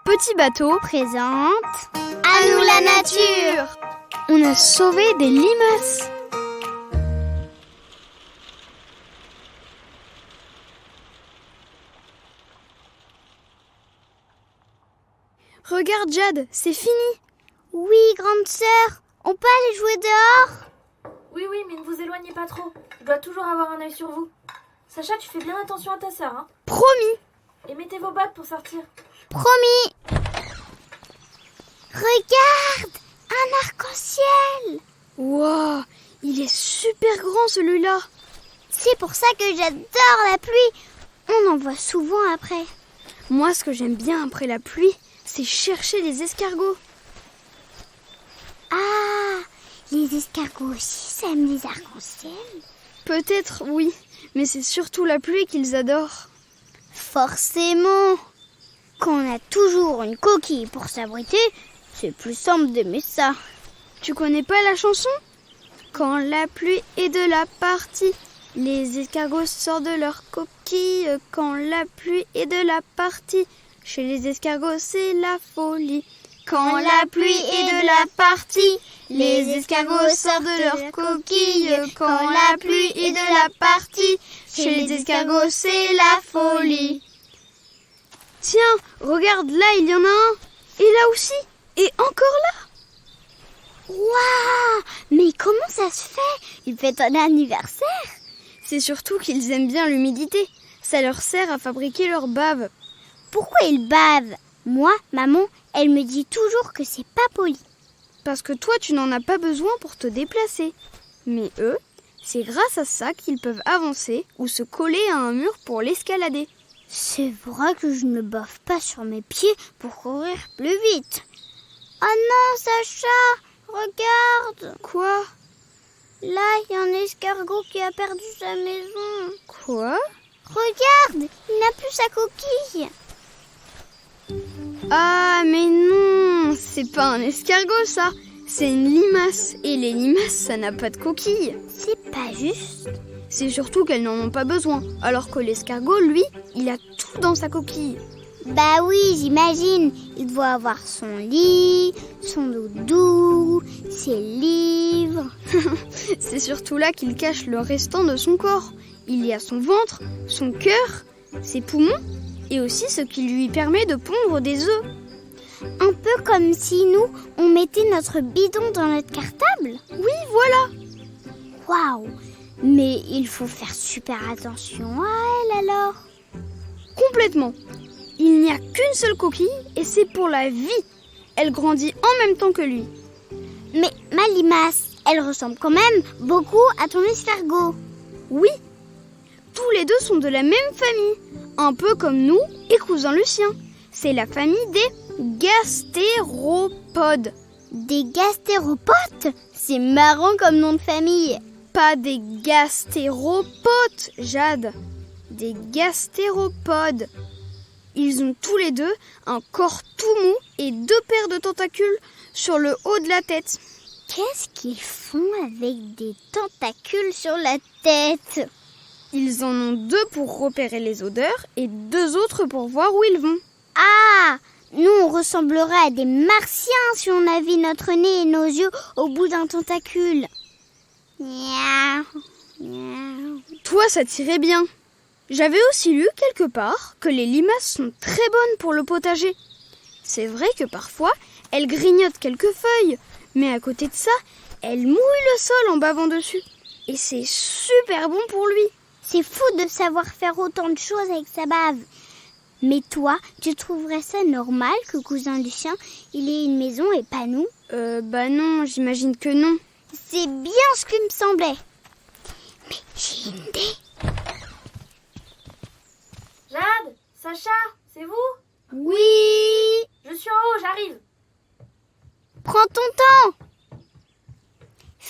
Petit bateau présente À nous la nature. On a sauvé des limaces. Regarde Jade, c'est fini. Oui, grande sœur, on peut aller jouer dehors? Oui, mais ne vous éloignez pas trop. Je dois toujours avoir un œil sur vous. Sacha, tu fais bien attention à ta sœur, hein? Promis. Et mettez vos bottes pour sortir. Promis. Regarde, un arc-en-ciel. Wow, il est super grand celui-là. C'est pour ça que j'adore la pluie. On en voit souvent après. Moi, ce que j'aime bien après la pluie, c'est chercher les escargots. Ah, les escargots aussi aiment les arcs-en-ciel? Peut-être, oui, mais c'est surtout la pluie qu'ils adorent. Forcément. Quand on a toujours une coquille pour s'abriter, c'est plus simple d'aimer ça. Tu connais pas la chanson? Quand la pluie est de la partie, les escargots sortent de leur coquille. Quand la pluie est de la partie, chez les escargots c'est la folie. Quand la pluie est de la partie, les escargots sortent de leur coquille. Quand la pluie est de la partie, chez les escargots c'est la folie. Tiens, regarde, là il y en a un. Et là aussi. Et encore là. Waouh! Mais comment ça se fait? Il fête un anniversaire? C'est surtout qu'ils aiment bien l'humidité. Ça leur sert à fabriquer leur bave. Pourquoi ils bavent? Moi, maman, elle me dit toujours que c'est pas poli. Parce que toi, tu n'en as pas besoin pour te déplacer. Mais eux, c'est grâce à ça qu'ils peuvent avancer ou se coller à un mur pour l'escalader. C'est vrai que je ne bave pas sur mes pieds pour courir plus vite. Oh non, Sacha, regarde! Quoi? Là, il y a un escargot qui a perdu sa maison. Quoi? Regarde, il n'a plus sa coquille. Ah, mais non, c'est pas un escargot ça. C'est une limace. Et les limaces, ça n'a pas de coquille. C'est pas juste. C'est surtout qu'elles n'en ont pas besoin. Alors que l'escargot, lui, il a tout dans sa coquille. Bah oui, j'imagine. Il doit avoir son lit, son doudou, ses livres. C'est surtout là qu'il cache le restant de son corps. Il y a son ventre, son cœur, ses poumons et aussi ce qui lui permet de pondre des œufs. Un peu comme si nous, on mettait notre bidon dans notre cartable. Oui, voilà. Waouh! Mais il faut faire super attention à elle alors. Complètement. Il n'y a qu'une seule coquille et c'est pour la vie. Elle grandit en même temps que lui. Mais ma limace, elle ressemble quand même beaucoup à ton escargot. Oui, tous les deux sont de la même famille. Un peu comme nous et cousin Lucien. C'est la famille des gastéropodes. Des gastéropodes? C'est marrant comme nom de famille. Pas des gastéropodes, Jade. Des gastéropodes. Ils ont tous les deux un corps tout mou et 2 paires de tentacules sur le haut de la tête. Qu'est-ce qu'ils font avec des tentacules sur la tête? Ils en ont 2 pour repérer les odeurs et 2 autres pour voir où ils vont. Ah! Nous, on ressemblerait à des martiens si on avait notre nez et nos yeux au bout d'un tentacule. Miaou, miaou. Toi, ça t'irait bien. J'avais aussi lu quelque part que les limaces sont très bonnes pour le potager. C'est vrai que parfois, elles grignotent quelques feuilles, mais à côté de ça, elles mouillent le sol en bavant dessus. Et c'est super bon pour lui. C'est fou de savoir faire autant de choses avec sa bave. Mais toi, tu trouverais ça normal que cousin Lucien, il ait une maison et pas nous? Bah non, j'imagine que non. C'est bien ce qui me semblait. Mais j'ai une idée. Jade, Sacha, c'est vous? Oui! Je suis en haut, j'arrive. Prends ton temps.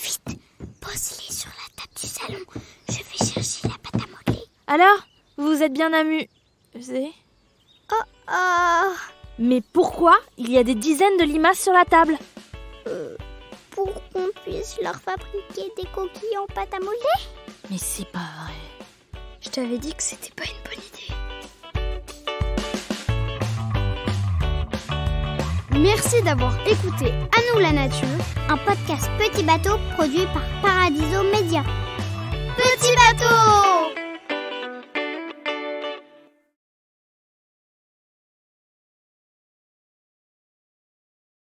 Vite, pose-les sur la table du salon. Je vais chercher la pâte à modeler. Alors, vous vous êtes bien amusés? Oh, Mais pourquoi il y a des dizaines de limaces sur la table? pour qu'on puisse leur fabriquer des coquilles en pâte à modeler? Mais c'est pas vrai. Je t'avais dit que c'était pas une bonne idée. Merci d'avoir écouté À nous la nature, un podcast Petit Bateau produit par Paradiso Média.